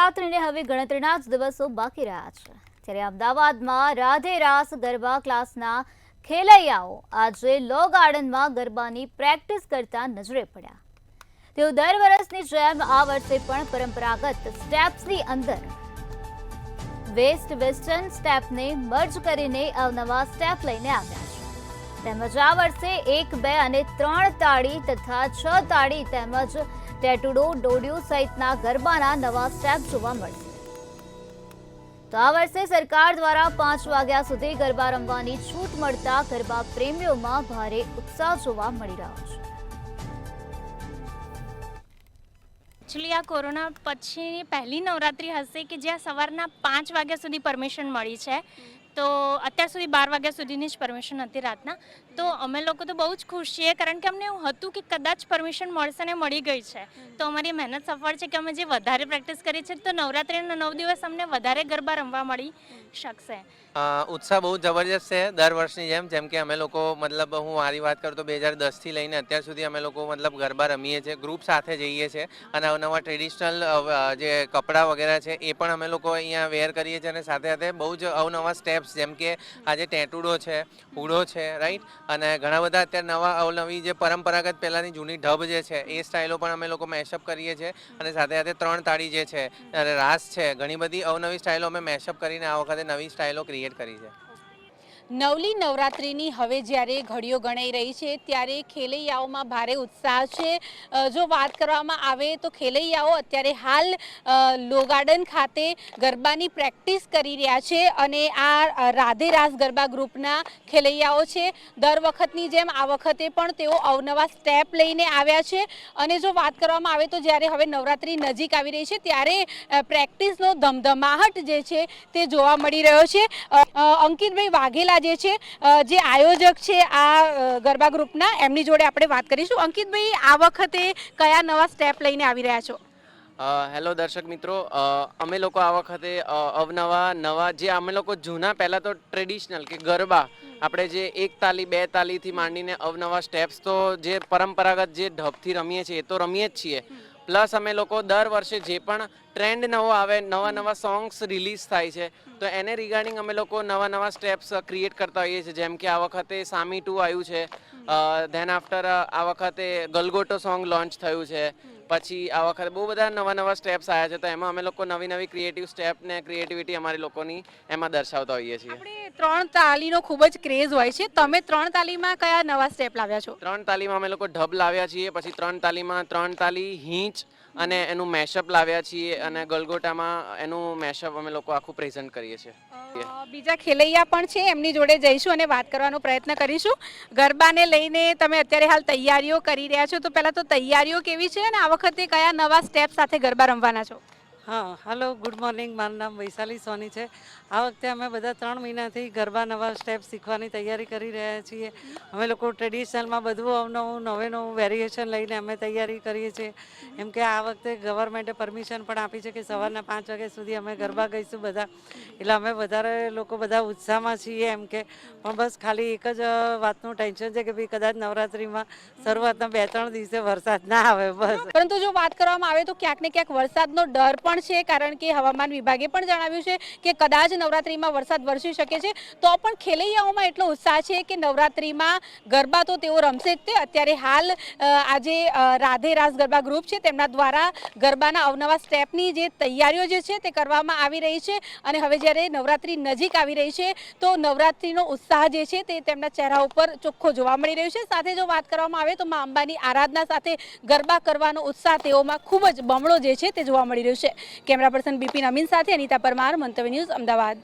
નવરાત્રિને હવે ગણતરીના જ દિવસો બાકી રહ્યા છે, ત્યારે અમદાવાદમાં રાધે રાસ ગરબા ક્લાસના ખેલૈયાઓ આજે લો ગાર્ડનમાં ગરબાની પ્રેક્ટિસ કરતા નજરે પડ્યા. તેઓ દર વર્ષની જેમ આ વર્ષે પણ પરંપરાગત સ્ટેપ્સની અંદર વેસ્ટર્ન સ્ટેપને મર્જ કરીને અવનવા સ્ટેપ લઈને આવ્યા છે. તેમજ આ વર્ષે 1, 2 અને 3 તાળી તથા 6 તાળી તેમજ ટેટુડો, ડોડિયું સહિતના ગરબાના નવા સ્ટેપ જોવા મળશે. તો આ વર્ષે સરકાર દ્વારા 5 વાગ્યા સુધી ગરબા રમવાની છૂટ મળતા ગરબા પ્રેમીઓમાં ભારે ઉત્સાહ જોવા મળી રહ્યો છે. એકચ્યુઅલી આ કોરોના પછીની પહેલી નવરાત્રિ હશે કે જ્યાં સવારના 5 વાગ્યા સુધી પરમિશન મળી છે. તો અત્યાર સુધી 12 વાગ્યા સુધીની જ પરમિશન હતી રાતના. તો અમે લોકો તો બહુ જ ખુશ છીએ, કારણ કે અમને એવું હતું કે કદાચ પરમિશન મળશે ને મળી ગઈ છે. તો અમારી મહેનત સફળ છે કે અમે જે વધારે પ્રેક્ટિસ કરી છે તો નવરાત્રિના 9 દિવસ અમને વધારે ગરબા રમવા મળી શકશે. ઉત્સાહ બહુ જબરજસ્ત છે દર વર્ષની જેમ કે અમે લોકો મતલબ હું મારી વાત કરું તો 2010થી લઈને અત્યાર સુધી અમે લોકો મતલબ ગરબા રમીએ છીએ, ગ્રુપ સાથે જઈએ છીએ અને અવનવા ટ્રેડિશનલ જે કપડાં વગેરે છે એ પણ અમે લોકો અહીંયા વેર કરીએ છીએ અને સાથે સાથે બહુ જ અવનવા સ્ટેપ્સ જેમ કે આજે ટેટુડો છે, ઉડો છે, રાઈટ, અને ઘણા બધા અત્યારે નવા અવનવી જે પરંપરાગત પહેલાંની જૂની ઢબ જે છે એ સ્ટાઇલો પણ અમે લોકો મેશઅપ કરીએ છીએ અને સાથે સાથે 3 તાળી જે છે, રાસ છે, ઘણી બધી અવનવી સ્ટાઇલો અમે મેશઅપ કરીને આ વખતે નવી સ્ટાઇલો ક્રિએટ કરી છે. નવલી નવરાત્રિની હવે જ્યારે ઘડીઓ ગણાઈ રહી છે ત્યારે ખેલૈયાઓમાં ભારે ઉત્સાહ છે. જો વાત કરવામાં આવે તો ખેલૈયાઓ અત્યારે હાલ લો ગાર્ડન ખાતે ગરબાની પ્રેક્ટિસ કરી રહ્યા છે અને આ રાધે રાસ ગરબા ગ્રુપના ખેલૈયાઓ છે. દર વખતની જેમ આ વખતે પણ તેઓ અવનવા સ્ટેપ લઈને આવ્યા છે અને જો વાત કરવામાં આવે તો જ્યારે હવે નવરાત્રિ નજીક આવી રહી છે ત્યારે પ્રેક્ટિસનો ધમધમાહટ જે છે તે જોવા મળી રહ્યો છે. અંકિતભાઈ વાઘેલા જે આયોજક છે આ ગરબા ગ્રુપના, એમની જોડે આપણે વાત કરીશું. અંકિતભાઈ, આ વખતે કયા નવા સ્ટેપ લઈને આવી રહ્યા છો? હેલો દર્શક મિત્રો, અમે લોકો આ વખતે નવા જે અમે લોકો જૂના પહેલાં તો ટ્રેડિશનલ કે ગરબા આપણે જે 1 તાલી 2 તાલીથી માંડીને અવનવા સ્ટેપ્સ તો જે પરંપરાગત જે ઢબથી રમીએ છીએ એ તો રમીએ જ છીએ. પ્લસ અમે લોકો દર વર્ષે જે પણ ટ્રેન્ડ નવો આવે, નવા સોંગ્સ રિલીઝ થાય છે તો એને રિગાર્ડિંગ અમે લોકો નવા સ્ટેપ્સ ક્રિએટ કરતા હોઈએ છીએ. જેમ કે આ વખતે સામી 2 આવ્યું છે, ધેન આફ્ટર આ વખતે ગલગોટો સોંગ લોન્ચ થયું છે, પછી આ વખતે બહુ બધા નવા સ્ટેપ્સ આવ્યા છે તો એમાં અમે લોકો નવી ક્રિએટિવ સ્ટેપ ને ક્રિએટિવિટી અમારી લોકોની એમાં દર્શાવતા હોઈએ છીએ. આપણે 3 તાલીનો ખૂબ જ ક્રેઝ હોય છે, તમે 3 તાલીમાં કયા નવા સ્ટેપ લાવ્યા છો? 3 તાલીમાં અમે લોકો ઢબ લાવ્યા છીએ, પછી 3 તાલીમાં 3 તાલી હીંચ અને એનું મેશઅપ લાવ્યા છીએ અને ગલગોટામાં એનું મેશઅપ અમે લોકો આખું પ્રેઝન્ટ કરીએ છીએ. બીજા ખેલૈયા પણ છે, એમની જોડે જઈશું અને વાત કરવાનો પ્રયત્ન કરીશું. ગરબાને લઈને તમે અત્યારે હાલ તૈયારીઓ કરી રહ્યા છો, તો પહેલાં તો તૈયારીઓ કેવી છે અને આ વખતે કયા નવા સ્ટેપ સાથે ગરબા રમવાના છો? હા, હેલો, ગુડ મોર્નિંગ. મારું નામ વૈશાલી સોની છે. આ વખતે અમે બધા 3 મહિનાથી ગરબા નવા સ્ટેપ શીખવાની તૈયારી કરી રહ્યા છીએ. અમે લોકો ટ્રેડિશનલમાં બધું નવું વેરિએશન લઈને અમે તૈયારી કરીએ છીએ. એમ કે આ વખતે ગવર્મેન્ટે પરમિશન પણ આપી છે કે સવારના 5 વાગ્યા સુધી અમે ગરબા ગઈશું બધા, એટલે અમે વધારે લોકો બધા ઉત્સાહમાં છીએ. એમ કે પણ બસ ખાલી એક જ વાતનું ટેન્શન છે કે ભાઈ કદાચ નવરાત્રિમાં શરૂઆતના 2-3 દિવસે વરસાદ ના આવે બસ. પરંતુ જો વાત કરવામાં આવે તો ક્યાંક ને ક્યાંક વરસાદનો ડર પણ છે, કારણ કે હવામાન વિભાગે પણ જણાવ્યું છે કે કદાચ નવરાત્રિમાં વરસાદ વરસી શકે છે. તો પણ ખેલૈયાઓમાં એટલો ઉત્સાહ છે કે નવરાત્રિમાં ગરબા તો તેઓ રમશે જ. તે અત્યારે હાલ આજે રાધે રાસ ગરબા ગ્રુપ છે તેમના દ્વારા ગરબાના અવનવા સ્ટેપની જે તૈયારીઓ જે છે તે કરવામાં આવી રહી છે અને હવે જ્યારે નવરાત્રિ નજીક આવી રહી છે તો નવરાત્રિનો ઉત્સાહ જે છે તે તેમના ચહેરા ઉપર ચોખ્ખો જોવા મળી રહ્યો છે. સાથે જો વાત કરવામાં આવે તો મા અંબાની આરાધના સાથે ગરબા કરવાનો ઉત્સાહ તેઓમાં ખૂબ જ બમણો જે છે તે જોવા મળી રહ્યો છે. કેમેરા પર્સન બિપિન અમીન સાથે અનિતા પરમાર, મંતવ્ય ન્યૂઝ, અમદાવાદ.